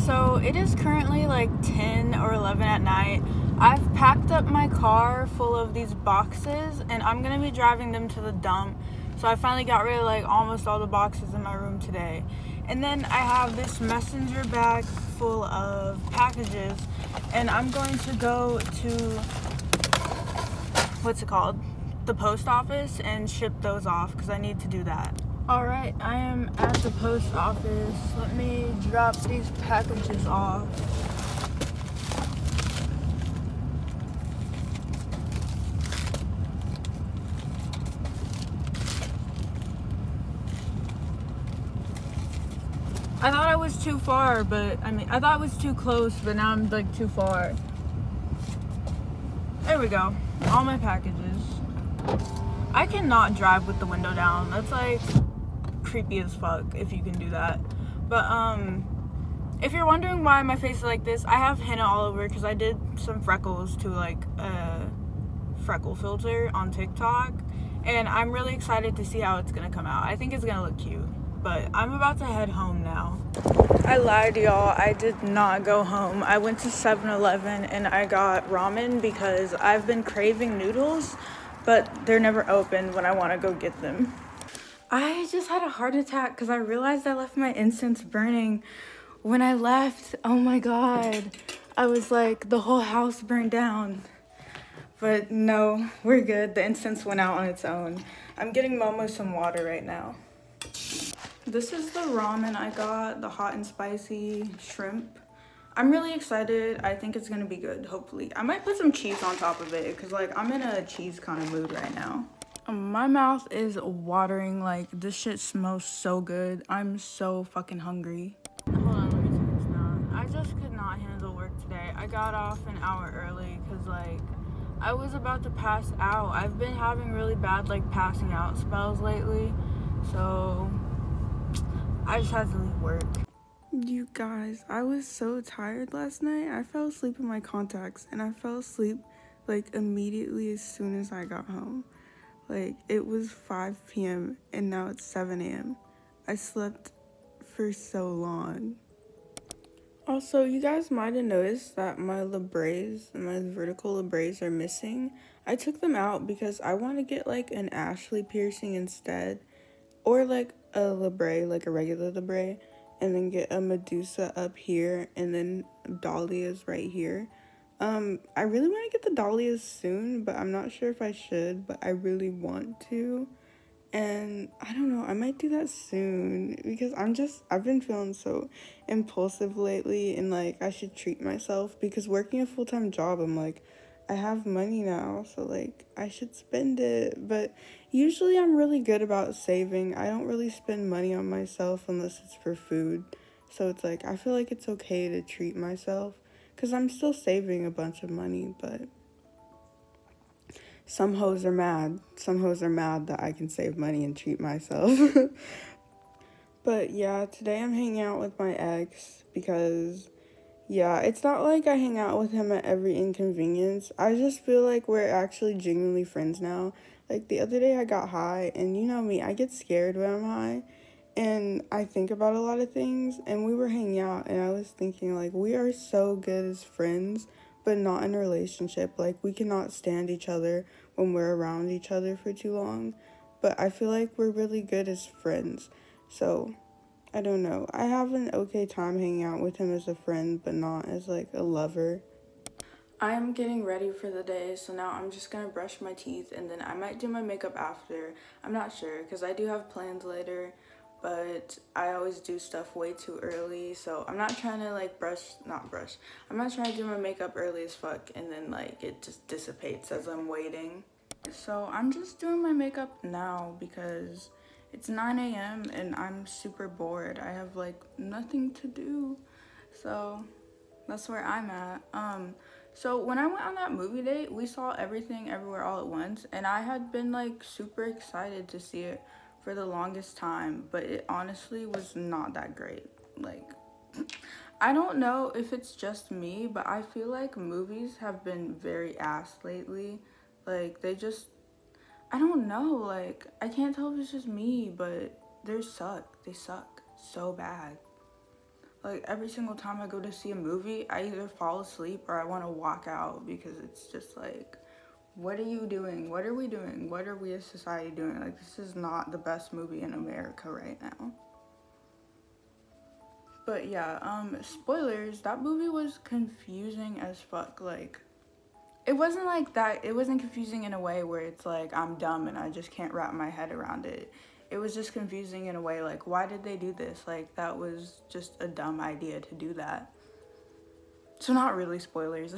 So it is currently like 10 or 11 at night. I've packed up my car full of these boxes and I'm gonna be driving them to the dump. So I finally got rid of like almost all the boxes in my room today. And then I have this messenger bag full of packages and I'm going to go to, what's it called? The post office and ship those off because I need to do that. Alright, I am at the post office. Let me drop these packages off. I thought I was too far, but I thought it was too close, but now I'm like too far. There we go. All my packages. I cannot drive with the window down. That's like creepy as fuck if you can do that. But if you're wondering why my face is like this, I have henna all over because I did some freckles to like a freckle filter on TikTok, and I'm really excited to see how it's gonna come out. I think it's gonna look cute, but I'm about to head home now. I lied to y'all, I did not go home. I went to 7-Eleven and I got ramen because I've been craving noodles, but they're never open when I want to go get them. I just had a heart attack because I realized I left my incense burning when I left. Oh my god. I was like, the whole house burned down. But no, we're good. The incense went out on its own. I'm getting Momo some water right now. This is the ramen I got, the hot and spicy shrimp. I'm really excited. I think it's gonna be good, hopefully. I might put some cheese on top of it because like I'm in a cheese kind of mood right now. My mouth is watering. Like, this shit smells so good. I'm so fucking hungry. Hold on, let me turn this down. I just could not handle work today. I got off an hour early because like I was about to pass out. I've been having really bad like passing out spells lately, so I just had to leave work. You guys, I was so tired last night. I fell asleep in my contacts and I fell asleep like immediately as soon as I got home. Like, it was 5 p.m. and now it's 7 a.m. I slept for so long. Also, you guys might have noticed that my labrays, my vertical labrays are missing. I took them out because I want to get like an Ashley piercing instead, or like a labray, like a regular labray, and then get a Medusa up here and then dahlias right here. I really want to get the dahlias soon, but I'm not sure if I should, but I really want to. And I don't know, I might do that soon because I've been feeling so impulsive lately and like I should treat myself because working a full-time job, I'm like, I have money now, so like I should spend it. But usually I'm really good about saving. I don't really spend money on myself unless it's for food. So it's like, I feel like it's okay to treat myself. Because I'm still saving a bunch of money, but some hoes are mad. Some hoes are mad that I can save money and treat myself. But yeah, today I'm hanging out with my ex because, yeah, it's not like I hang out with him at every inconvenience. I just feel like we're actually genuinely friends now. Like, the other day I got high, and you know me, I get scared when I'm high. And I think about a lot of things, and we were hanging out, and I was thinking, like, we are so good as friends, but not in a relationship. Like, we cannot stand each other when we're around each other for too long, but I feel like we're really good as friends. So, I don't know. I have an okay time hanging out with him as a friend, but not as, like, a lover. I'm getting ready for the day, so now I'm just gonna brush my teeth, and then I might do my makeup after. I'm not sure, because I do have plans later. But I always do stuff way too early, so I'm not trying to like I'm not trying to do my makeup early as fuck and then like it just dissipates as I'm waiting. So I'm just doing my makeup now because it's 9 a.m. and I'm super bored. I have like nothing to do, so that's where I'm at. So when I went on that movie date, we saw Everything Everywhere All at Once, and I had been like super excited to see it for the longest time, but it honestly was not that great. Like, I don't know if it's just me, but I feel like movies have been very ass lately. Like, they just, I don't know, like, I can't tell if it's just me, but they suck so bad. Like, every single time I go to see a movie, I either fall asleep or I want to walk out, because it's just like, what are you doing? What are we doing? What are we as society doing? Like, this is not the best movie in America right now. But yeah, spoilers, that movie was confusing as fuck. Like, it wasn't like that, it wasn't confusing in a way where it's like, I'm dumb and I just can't wrap my head around it. It was just confusing in a way, like, why did they do this? Like, that was just a dumb idea to do that. So not really spoilers.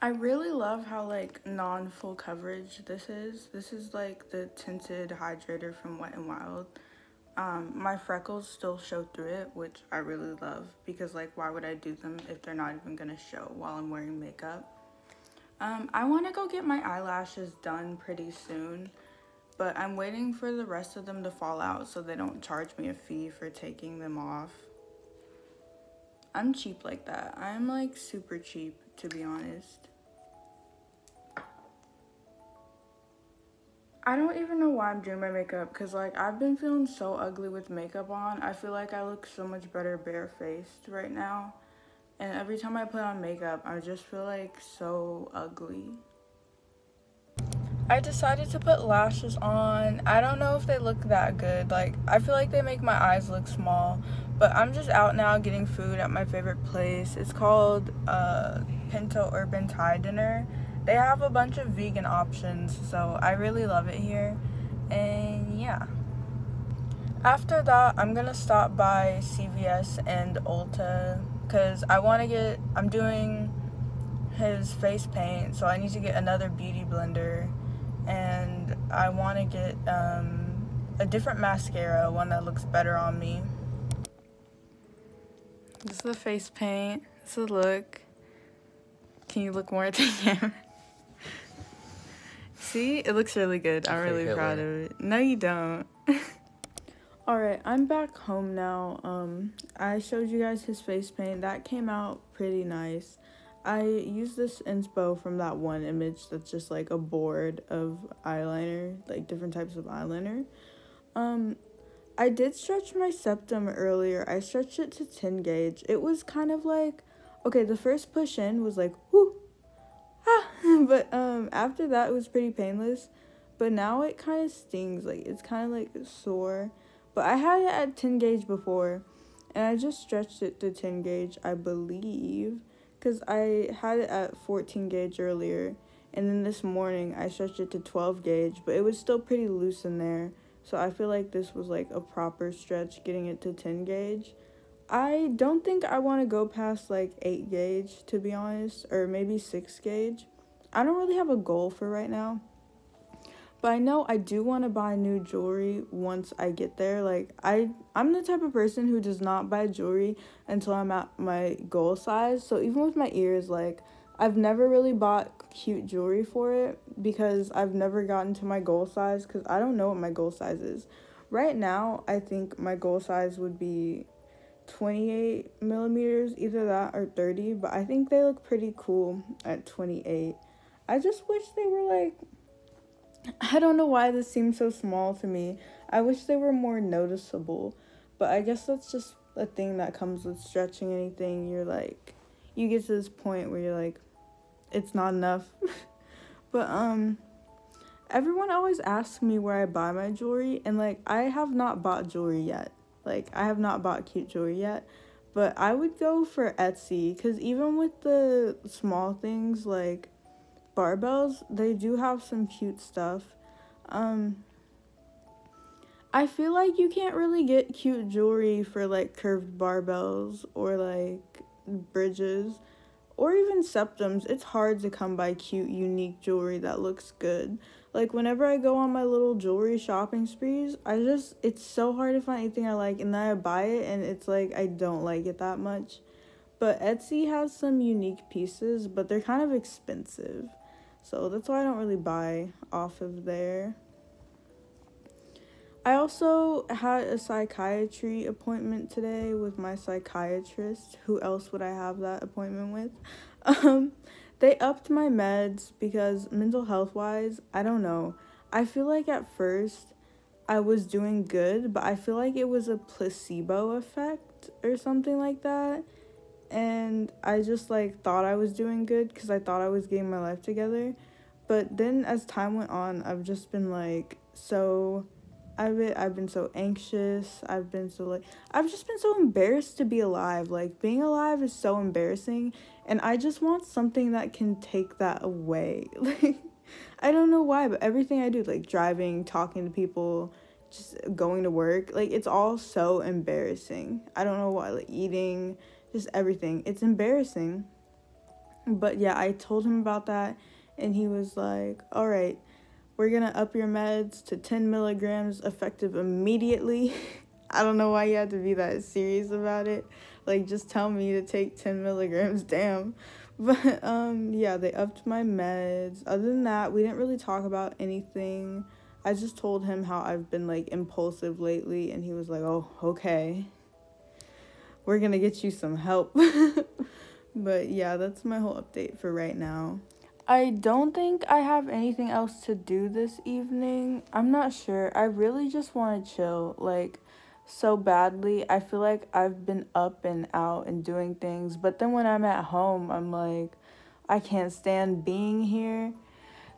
I really love how, like, non-full coverage this is. This is, like, the tinted hydrator from Wet n Wild. My freckles still show through it, which I really love, because, like, why would I do them if they're not even gonna show while I'm wearing makeup? I want to go get my eyelashes done pretty soon, but I'm waiting for the rest of them to fall out so they don't charge me a fee for taking them off. I'm cheap like that. I'm like super cheap, to be honest. I don't even know why I'm doing my makeup, because like I've been feeling so ugly with makeup on. I feel like I look so much better barefaced right now. And every time I put on makeup, I just feel like so ugly. I decided to put lashes on. I don't know if they look that good. Like, I feel like they make my eyes look small. But I'm just out now getting food at my favorite place. It's called Pinto Urban Thai Dinner. They have a bunch of vegan options, so I really love it here. And yeah. After that, I'm gonna stop by CVS and Ulta, because I'm doing his face paint, so I need to get another beauty blender, and I want to get a different mascara, one that looks better on me. This is the face paint. This is the look. Can you look more at the camera? See? It looks really good. I'm really proud of it. No, you don't. Alright, I'm back home now. I showed you guys his face paint. That came out pretty nice. I used this inspo from that one image that's just like a board of eyeliner, like different types of eyeliner. I did stretch my septum earlier. I stretched it to 10 gauge. It was kind of like, okay, the first push in was like, whoo, ah, but after that it was pretty painless. But now it kind of stings, like it's kind of like sore. But I had it at 10 gauge before, and I just stretched it to 10 gauge, I believe, because I had it at 14 gauge earlier, and then this morning I stretched it to 12 gauge, but it was still pretty loose in there, so I feel like this was like a proper stretch getting it to 10 gauge. I don't think I want to go past like 8 gauge, to be honest, or maybe 6 gauge. I don't really have a goal for right now. But I know I do want to buy new jewelry once I get there. Like, I'm the type of person who does not buy jewelry until I'm at my goal size. So even with my ears, like, I've never really bought cute jewelry for it because I've never gotten to my goal size, because I don't know what my goal size is. Right now, I think my goal size would be 28 millimeters, either that or 30. But I think they look pretty cool at 28. I just wish they were like, I don't know why this seems so small to me. I wish they were more noticeable. But I guess that's just a thing that comes with stretching anything. You're like, you get to this point where you're like, it's not enough. But everyone always asks me where I buy my jewelry, and like, I have not bought jewelry yet. Like, I have not bought cute jewelry yet. But I would go for Etsy, because even with the small things like barbells, they do have some cute stuff. I feel like you can't really get cute jewelry for like curved barbells or like bridges or even septums. It's hard to come by cute, unique jewelry that looks good. Like, whenever I go on my little jewelry shopping sprees, it's so hard to find anything I like, and then I buy it, and it's like, I don't like it that much. But Etsy has some unique pieces, but they're kind of expensive. So that's why I don't really buy off of there. I also had a psychiatry appointment today with my psychiatrist. Who else would I have that appointment with? They upped my meds because mental health-wise, I don't know. I feel like at first I was doing good, but I feel like it was a placebo effect or something like that. And I just, like, thought I was doing good because I thought I was getting my life together. But then as time went on, I've just been, like, I've been so anxious. I've just been so embarrassed to be alive. Like, being alive is so embarrassing, and I just want something that can take that away. Like, I don't know why, but everything I do, like driving, talking to people, just going to work, like, it's all so embarrassing. I don't know why, like, eating, just everything. It's embarrassing. But yeah, I told him about that, and he was like, all right, we're gonna up your meds to 10 milligrams effective immediately. I don't know why you had to be that serious about it. Like, just tell me to take 10 milligrams, damn. But, yeah, they upped my meds. Other than that, we didn't really talk about anything. I just told him how I've been, like, impulsive lately, and he was like, oh, okay. We're gonna get you some help. But, yeah, that's my whole update for right now. I don't think I have anything else to do this evening. I'm not sure. I really just want to chill, like, so badly. I feel like I've been up and out and doing things, but then when I'm at home, I'm like, I can't stand being here.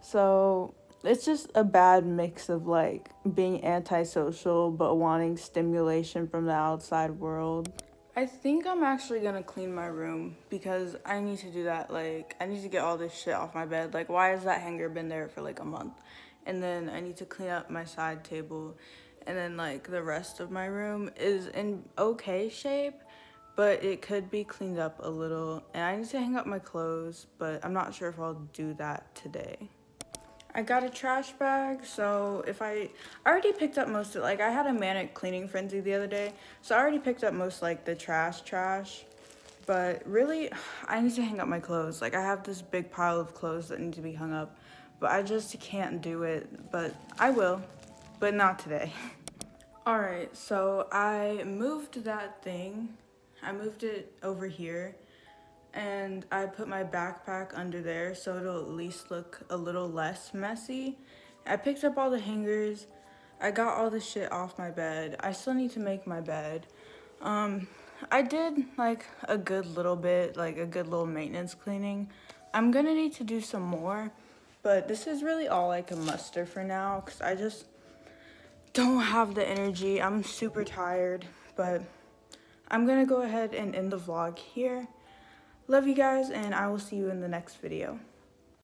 So it's just a bad mix of, like, being antisocial but wanting stimulation from the outside world. I think I'm actually gonna clean my room because I need to do that. Like, I need to get all this shit off my bed. Like, why has that hanger been there for like a month? And then I need to clean up my side table. And then, like, the rest of my room is in okay shape, but it could be cleaned up a little. And I need to hang up my clothes, but I'm not sure if I'll do that today. I got a trash bag, so I already picked up most of it. Like, I had a manic cleaning frenzy the other day, so I already picked up most, like, the trash, but really, I need to hang up my clothes. Like, I have this big pile of clothes that need to be hung up, but I just can't do it, but I will, but not today. All right, so I moved that thing. I moved it over here. And I put my backpack under there so it'll at least look a little less messy. I picked up all the hangers. I got all the shit off my bed. I still need to make my bed. I did, like, a good little bit, like a good little maintenance cleaning. I'm gonna need to do some more, but this is really all I can muster for now because I just don't have the energy. I'm super tired, but I'm gonna go ahead and end the vlog here. Love you guys, and I will see you in the next video.